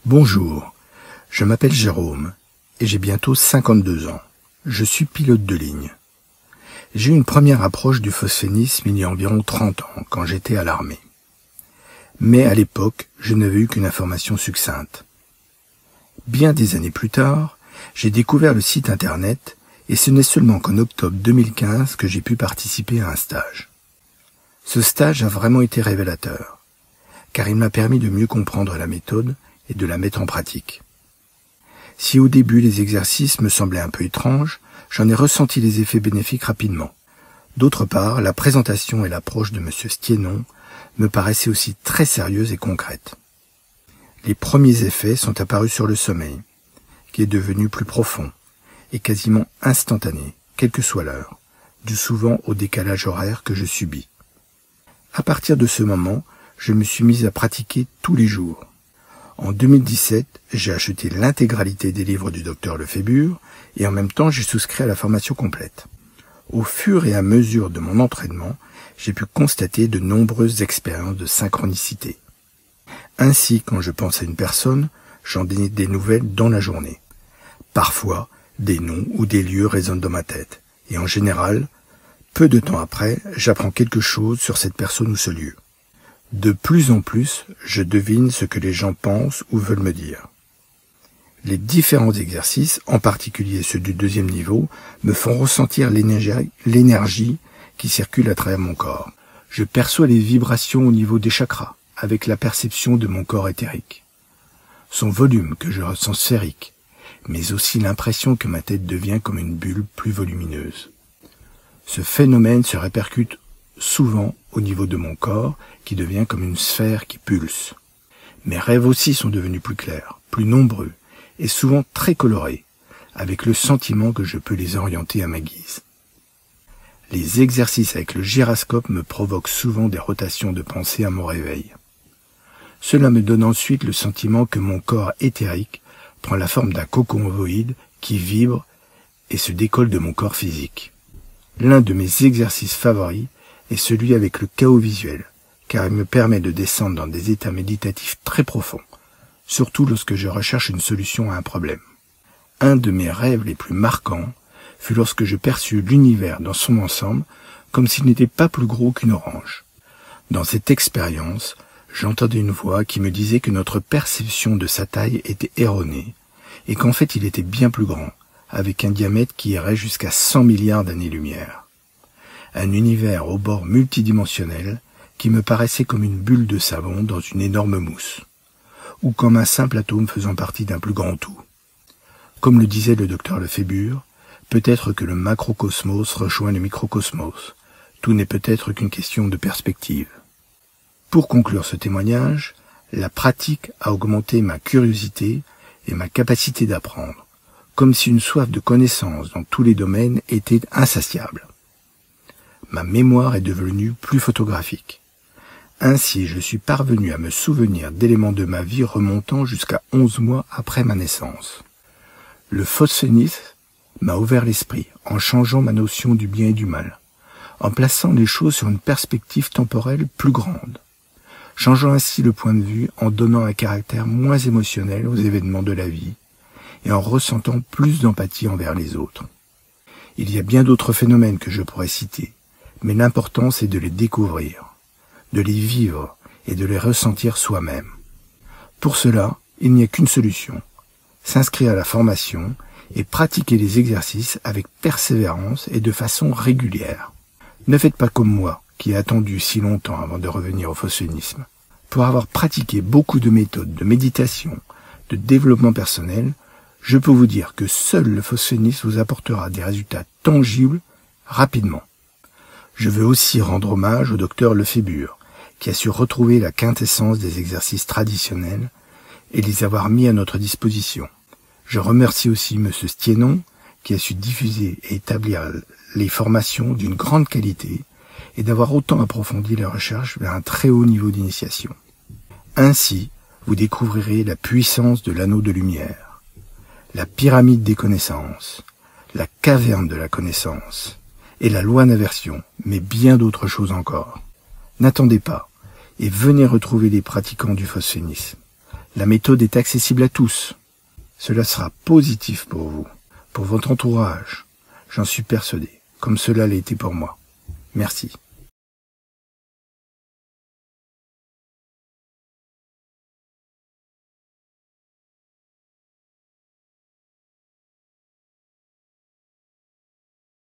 Bonjour, je m'appelle Jérôme et j'ai bientôt 52 ans. Je suis pilote de ligne. J'ai eu une première approche du phosphénisme il y a environ 30 ans, quand j'étais à l'armée. Mais à l'époque, je n'avais eu qu'une information succincte. Bien des années plus tard, j'ai découvert le site internet et ce n'est seulement qu'en octobre 2015 que j'ai pu participer à un stage. Ce stage a vraiment été révélateur, car il m'a permis de mieux comprendre la méthode et de la mettre en pratique. Si au début les exercices me semblaient un peu étranges, j'en ai ressenti les effets bénéfiques rapidement. D'autre part, la présentation et l'approche de M. Stiénon me paraissaient aussi très sérieuses et concrètes. Les premiers effets sont apparus sur le sommeil, qui est devenu plus profond et quasiment instantané, quelle que soit l'heure, dû souvent au décalage horaire que je subis. À partir de ce moment, je me suis mis à pratiquer tous les jours. En 2017, j'ai acheté l'intégralité des livres du docteur Lefébure et en même temps j'ai souscrit à la formation complète. Au fur et à mesure de mon entraînement, j'ai pu constater de nombreuses expériences de synchronicité. Ainsi, quand je pense à une personne, j'en ai des nouvelles dans la journée. Parfois, des noms ou des lieux résonnent dans ma tête. Et en général, peu de temps après, j'apprends quelque chose sur cette personne ou ce lieu. De plus en plus, je devine ce que les gens pensent ou veulent me dire. Les différents exercices, en particulier ceux du deuxième niveau, me font ressentir l'énergie qui circule à travers mon corps. Je perçois les vibrations au niveau des chakras, avec la perception de mon corps éthérique. Son volume que je ressens sphérique, mais aussi l'impression que ma tête devient comme une bulle plus volumineuse. Ce phénomène se répercute souvent au niveau de mon corps, qui devient comme une sphère qui pulse. Mes rêves aussi sont devenus plus clairs, plus nombreux, et souvent très colorés, avec le sentiment que je peux les orienter à ma guise. Les exercices avec le gyroscope me provoquent souvent des rotations de pensée à mon réveil. Cela me donne ensuite le sentiment que mon corps éthérique prend la forme d'un cocon ovoïde qui vibre et se décolle de mon corps physique. L'un de mes exercices favoris est celui avec le chaos visuel, car il me permet de descendre dans des états méditatifs très profonds, surtout lorsque je recherche une solution à un problème. Un de mes rêves les plus marquants fut lorsque je perçus l'univers dans son ensemble comme s'il n'était pas plus gros qu'une orange. Dans cette expérience, j'entendais une voix qui me disait que notre perception de sa taille était erronée et qu'en fait il était bien plus grand, avec un diamètre qui irait jusqu'à 100 milliards d'années-lumière. Un univers au bord multidimensionnel qui me paraissait comme une bulle de savon dans une énorme mousse, ou comme un simple atome faisant partie d'un plus grand tout. Comme le disait le docteur Lefébure, peut-être que le macrocosmos rejoint le microcosmos. Tout n'est peut-être qu'une question de perspective. Pour conclure ce témoignage, la pratique a augmenté ma curiosité et ma capacité d'apprendre, comme si une soif de connaissance dans tous les domaines était insatiable. Ma mémoire est devenue plus photographique. Ainsi, je suis parvenu à me souvenir d'éléments de ma vie remontant jusqu'à 11 mois après ma naissance. Le phosphénisme m'a ouvert l'esprit en changeant ma notion du bien et du mal, en plaçant les choses sur une perspective temporelle plus grande, changeant ainsi le point de vue en donnant un caractère moins émotionnel aux événements de la vie et en ressentant plus d'empathie envers les autres. Il y a bien d'autres phénomènes que je pourrais citer, mais l'important c'est de les découvrir, de les vivre et de les ressentir soi-même. Pour cela, il n'y a qu'une solution, s'inscrire à la formation et pratiquer les exercices avec persévérance et de façon régulière. Ne faites pas comme moi, qui ai attendu si longtemps avant de revenir au phosphénisme. Pour avoir pratiqué beaucoup de méthodes de méditation, de développement personnel, je peux vous dire que seul le phosphénisme vous apportera des résultats tangibles rapidement. Je veux aussi rendre hommage au docteur Lefébure, qui a su retrouver la quintessence des exercices traditionnels et les avoir mis à notre disposition. Je remercie aussi M. Stiénon, qui a su diffuser et établir les formations d'une grande qualité et d'avoir autant approfondi les recherches vers un très haut niveau d'initiation. Ainsi, vous découvrirez la puissance de l'anneau de lumière, la pyramide des connaissances, la caverne de la connaissance, et la loi d'inversion, mais bien d'autres choses encore. N'attendez pas, et venez retrouver les pratiquants du phosphénisme. La méthode est accessible à tous. Cela sera positif pour vous, pour votre entourage. J'en suis persuadé, comme cela l'a été pour moi. Merci.